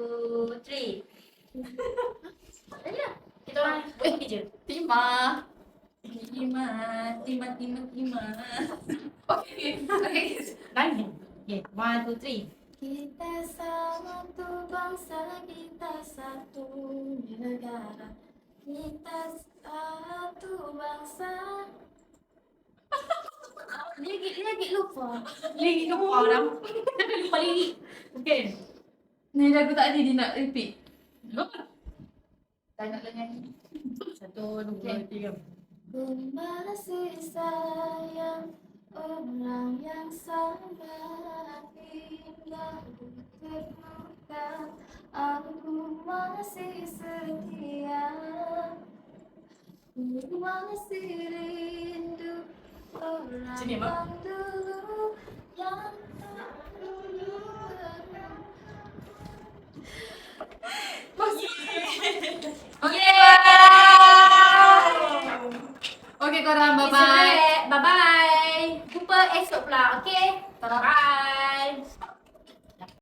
two, three. Tadi lah. Kita orang buat ni je. Timah. Okay. Lagi. Okay, one, two, three. Kita sama tu bangsa, kita satu negara. Kita satu bangsa. Lagi lupa. Lirik lupa dah. Lupa lirik. Okay. Ni lagu tadi dia nak repeat. Tak nak lah nyanyi. Satu, dua, tiga. Ku masih sayang orang yang sangat indah terluka. Aku masih setia. Ku masih rindu orang Sini, Mak. yang dulu yang tak dulu pernah. Okay korang, bye-bye. Bye-bye. Jumpa esok pula, okay? Bye.